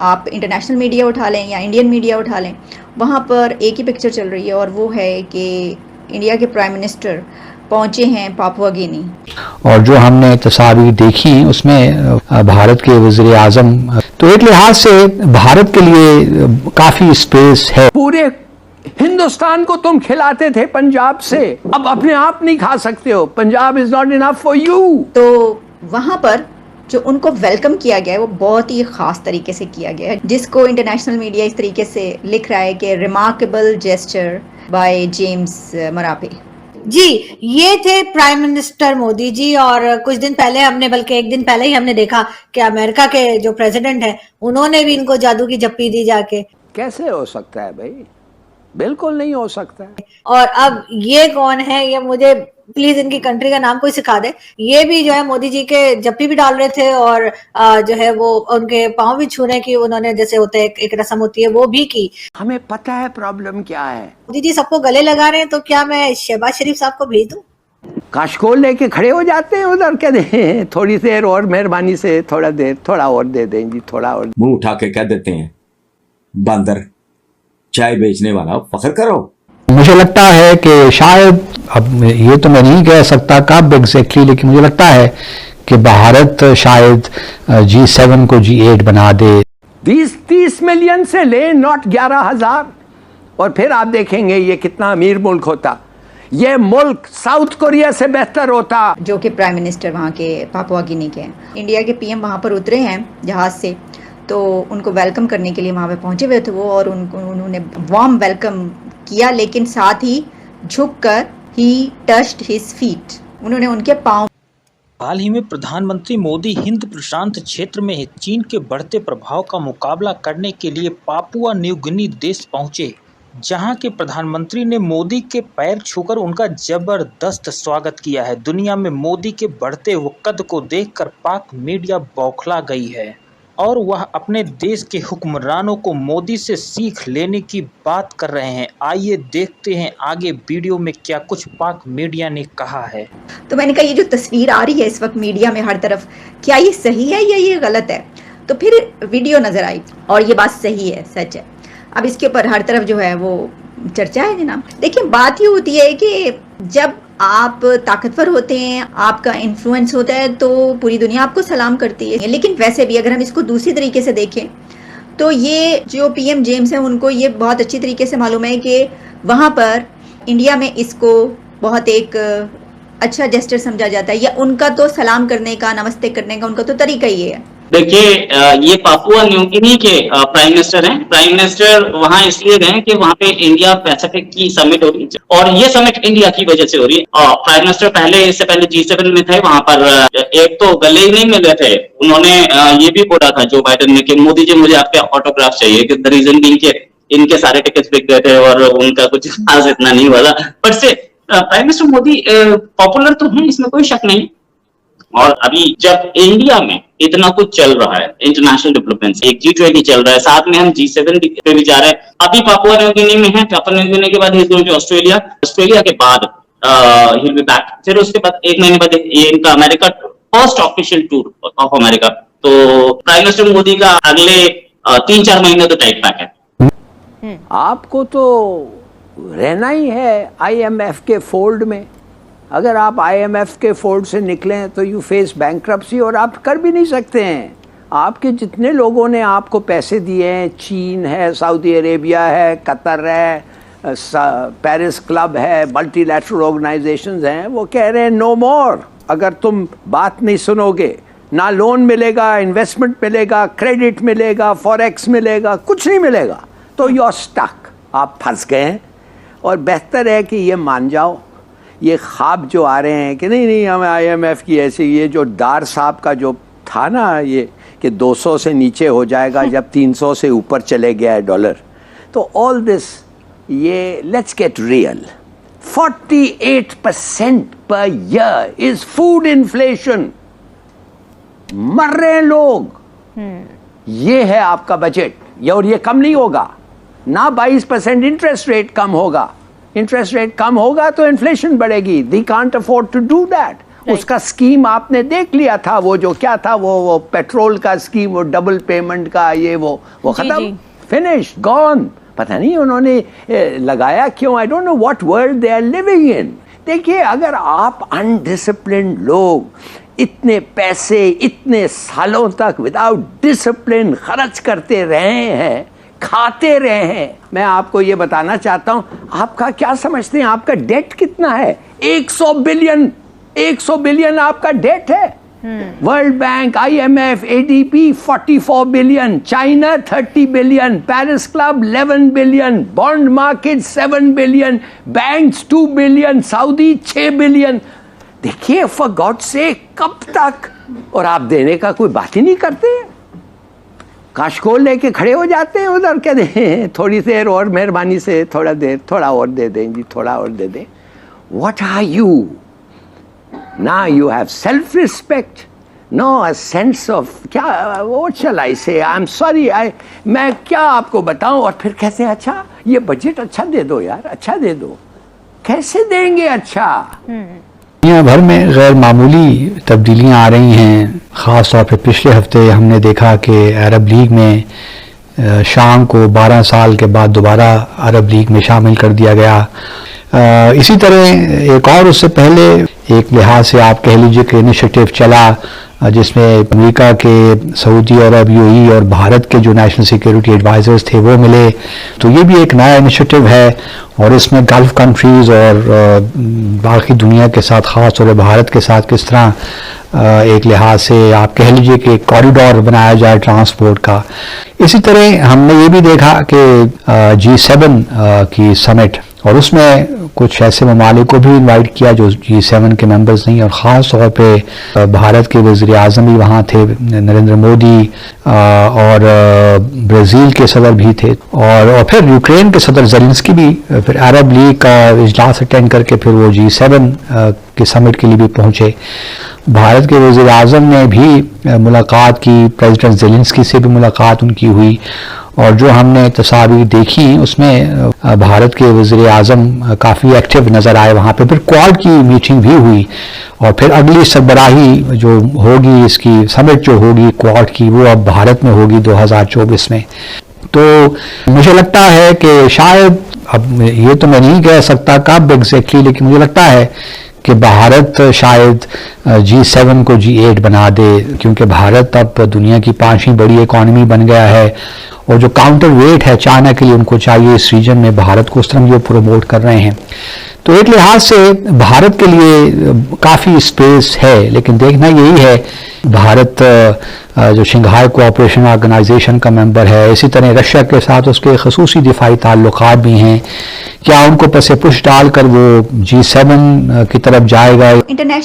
आप international media उठा लें या इंडियन मीडिया उठा लें, वहाँ पर एक ही पिक्चर चल रही है और वो है कि इंडिया के प्राइम मिनिस्टर पहुंचे हैं पापुआ गिनी। और जो हमने तस्वीर देखी उसमें भारत के वज़ीर आज़म, तो एक लिहाज से भारत के लिए काफी स्पेस है। पूरे हिंदुस्तान को तुम खिलाते थे पंजाब से, अब अपने आप नहीं खा सकते हो। Punjab is not enough for you. तो वहाँ पर जो उनको वेलकम किया गया है वो बहुत ही ख़ास तरीके से किया गया है, जिसको इंटरनेशनल मीडिया इस तरीके से लिख रहा है कि remarkable gesture by James Marape. जी, ये थे प्राइम मिनिस्टर मोदी जी। और कुछ दिन पहले हमने, बल्कि एक दिन पहले ही हमने देखा कि अमेरिका के जो प्रेसिडेंट हैं उन्होंने भी इनको जादू की जप्पी दी जाके। कैसे हो सकता है भाई, बिल्कुल नहीं हो सकता है। और अब ये कौन है, ये मुझे प्लीज इनकी कंट्री का नाम कोई सिखा दे। ये भी जो है मोदी जी के जप्पी भी डाल रहे थे और जो है वो उनके पांव भी छूने की उन्होंने, जैसे होते है एक रस्म होती है, वो भी की। हमें पता है प्रॉब्लम क्या है। मोदी जी सबको गले लगा रहे हैं, तो क्या मैं शहबाज शरीफ साहब को भेज दूं? काशकोल लेके खड़े हो जाते हैं उधर, कह दे थोड़ी देर और मेहरबानी से, थोड़ा और दे दें जी, थोड़ा और। मुंह उठा के कह देते हैं बंदर चाय बेचने वाला, फख्र करो। मुझे लगता है कि शायद, अब ये तो मैं नहीं कह सकता कब एग्जैक्टली, लेकिन मुझे लगता है कि भारत शायद G7 को G8 बना दे। 30 मिलियन से ले, नॉट 11,000। और फिर आप देखेंगे ये कितना अमीर मुल्क होता, ये मुल्क साउथ कोरिया से बेहतर होता। जो कि प्राइम मिनिस्टर वहाँ के पापुआ गिनी के हैं। इंडिया के पीएम वहाँ पर उतरे हैं जहाज़ से, तो उनको वेलकम करने के लिए वहाँ पे पहुँचे हुए थे वो, और उन्होंने वार्म वेलकम किया, लेकिन साथ ही झुककर ही टच्ड हिज फीट, उन्होंने उनके पाँव। हाल ही में प्रधानमंत्री मोदी हिंद प्रशांत क्षेत्र में चीन के बढ़ते प्रभाव का मुकाबला करने के लिए पापुआ न्यू गिनी देश पहुंचे, जहां के प्रधानमंत्री ने मोदी के पैर छूकर उनका जबरदस्त स्वागत किया है। दुनिया में मोदी के बढ़ते कद को देखकर पाक मीडिया बौखला गई है और वह अपने देश के हुक्मरानों को मोदी से सीख लेने की बात कर रहे हैं। आइए देखते हैं आगे वीडियो में क्या कुछ पाक मीडिया ने कहा है। तो मैंने कहा ये जो तस्वीर आ रही है इस वक्त मीडिया में हर तरफ, क्या ये सही है या ये गलत है? तो फिर वीडियो नजर आई और ये बात सही है, सच है। अब इसके ऊपर हर तरफ जो है वो चर्चा है जनाब। देखिए, बात ये होती है कि जब आप ताकतवर होते हैं, आपका इन्फ्लुएंस होता है, तो पूरी दुनिया आपको सलाम करती है। लेकिन वैसे भी अगर हम इसको दूसरी तरीके से देखें तो ये जो पीएम जेम्स हैं उनको ये बहुत अच्छी तरीके से मालूम है कि वहाँ पर इंडिया में इसको बहुत एक अच्छा जेस्चर समझा जाता है, या उनका तो सलाम करने का, नमस्ते करने का उनका तो तरीका ही है। देखिए, ये पापुआ न्यू गिनी के प्राइम मिनिस्टर हैं। प्राइम मिनिस्टर वहां इसलिए गए कि वहां पे इंडिया पैसिफिक की समिट हो रही है और ये समिट इंडिया की वजह से हो रही है। प्राइम मिनिस्टर इससे पहले G7 में थे, वहां पर एक तो गले ही नहीं मिल रहे थे। उन्होंने ये भी बोला था जो बाइडेन ने कि मोदी जी मुझे आपके ऑटोग्राफ चाहिए, कि द रीजन बीइंग के इनके सारे टिकट्स बिक गए थे और उनका कुछ खास इतना नहीं हुआ था। बट से प्राइम मिनिस्टर मोदी पॉपुलर तो है, इसमें कोई शक नहीं। और अभी जब इंडिया में इतना कुछ चल रहा है, इंटरनेशनल डेवलपमेंट, एक G20 चल रहा है, साथ में हम G7 पे भी जा रहे हैं। अभी पापुआ न्यू गिनी में है, पापुआ न्यू गिनी के बाद ही गोइंग टू ऑस्ट्रेलिया, ऑस्ट्रेलिया के बाद ही विल बी बैक। फिर उसके बाद एक महीने बाद ये इनका America first official tour of America. तो प्राइम मिनिस्टर मोदी का अगले 3-4 महीने तो टाइट पैक है। आपको तो रहना ही है IMF के फोल्ड में। अगर आप IMF के फोल्ड से निकलें तो यू फेस बैंक्रप्सी, और आप कर भी नहीं सकते हैं। आपके जितने लोगों ने आपको पैसे दिए हैं, चीन है, सऊदी अरेबिया है, कतर है, पेरिस क्लब है, मल्टीलैटरल ऑर्गेनाइजेशंस हैं, वो कह रहे हैं नो मोर। अगर तुम बात नहीं सुनोगे, ना लोन मिलेगा, इन्वेस्टमेंट मिलेगा, क्रेडिट मिलेगा, फॉरेक्स मिलेगा, कुछ नहीं मिलेगा, तो यू आर स्टक, आप फंस गए हैं। और बेहतर है कि ये मान जाओ, ये ख्वाब जो आ रहे हैं कि नहीं हमें IMF की ऐसी, ये जो डार साहब का जो था ना, ये कि 200 से नीचे हो जाएगा जब 300 से ऊपर चले गया है डॉलर, तो ऑल दिस, ये let's get real. 48% per year is food inflation, मर रहे हैं लोग। ये है आपका बजट, और ये कम नहीं होगा ना। 22% इंटरेस्ट रेट कम होगा, इंटरेस्ट रेट कम होगा तो इन्फ्लेशन बढ़ेगी। They can't afford to do that. उसका स्कीम आपने देख लिया था, वो जो क्या था, वो पेट्रोल का स्कीम, वो डबल पेमेंट का, ये वो खत्म, फिनिश, गॉन। पता नहीं उन्होंने लगाया क्यों, I don't know what world they are living in. देखिए, अगर आप अनडिसिप्लिन्ड लोग इतने पैसे इतने सालों तक विदाउट डिसिप्लिन खर्च करते रहे हैं, खाते रहे हैं, मैं आपको ये बताना चाहता हूं, आपका क्या समझते हैं, आपका डेट कितना है? 100 बिलियन आपका डेट है। World bank, IMF, ADB 44 billion, China 30 billion, Paris club 11 billion, bond market 7 billion, banks 2 billion, Saudi 6 billion. देखिए, फॉर गॉड से कब तक? और आप देने का कोई बात ही नहीं करते हैं, काशकोल लेके खड़े हो जाते हैं उधर, कह दें थोड़ी देर और मेहरबानी से थोड़ा और दे दें जी, थोड़ा और दे दें। What are you? Now you have self-respect, no a sense of क्या, what shall I say? I'm sorry, मैं क्या आपको बताऊं? और फिर कहते हैं अच्छा ये बजट अच्छा दे दो यार, अच्छा दे दो। कैसे देंगे अच्छा? दुनिया भर में गैर मामूली तब्दीलियां आ रही हैं। ख़ास तौर पे पिछले हफ्ते हमने देखा कि अरब लीग में शाम को 12 साल के बाद दोबारा अरब लीग में शामिल कर दिया गया। इसी तरह एक और उससे पहले एक लिहाज से आप कह लीजिए कि इनिशिएटिव चला जिसमें अमेरिका के, सऊदी अरब, UAE और भारत के जो नेशनल सिक्योरिटी एडवाइजर्स थे वो मिले। तो ये भी एक नया इनिशिएटिव है और इसमें गल्फ कंट्रीज़ और बाकी दुनिया के साथ, ख़ास तौर पर भारत के साथ किस तरह एक लिहाज से आप कह लीजिए कि एक कॉरिडोर बनाया जाए ट्रांसपोर्ट का। इसी तरह हमने ये भी देखा कि G7 की समिट, और उसमें कुछ ऐसे ममालिक को भी इनवाइट किया जो G7 के मेंबर्स नहीं, और ख़ास तौर पे भारत के वज़ीर आज़म भी वहाँ थे, नरेंद्र मोदी, और ब्राज़ील के सदर भी थे, और फिर यूक्रेन के सदर ज़ेलेंस्की भी फिर अरब लीग का इजलास अटेंड करके फिर वो G7 के समिट के लिए भी पहुँचे। भारत के वज़ीर आज़म ने भी मुलाकात की, प्रेसिडेंट ज़ेलेंस्की से भी मुलाकात उनकी हुई, और जो हमने तस्वीर देखी उसमें भारत के वज़ीर आज़म काफ़ी एक्टिव नज़र आए वहाँ पे। फिर क्वाड की मीटिंग भी हुई, और फिर अगली सरबराही जो होगी, इसकी समिट जो होगी क्वाड की, वो अब भारत में होगी 2024 में। तो मुझे लगता है कि शायद, अब ये तो मैं नहीं कह सकता कब एग्जैक्टली, लेकिन मुझे लगता है कि भारत शायद G7 को G8 बना दे, क्योंकि भारत अब दुनिया की 5वीं बड़ी इकॉनमी बन गया है, और जो काउंटर वेट है चाइना के लिए उनको चाहिए इस रीजन में, भारत को उस तरह वो प्रमोट कर रहे हैं। तो एक लिहाज से भारत के लिए काफ़ी स्पेस है, लेकिन देखना यही है, भारत जो शंघाई कोऑपरेशन ऑर्गेनाइजेशन का मेंबर है, इसी तरह रशिया के साथ उसके खसूसी दिफाई ताल्लुकात भी हैं, क्या उनको पसे पुश डालकर वो G7 की तरफ जाएगा? इंटरनेशनल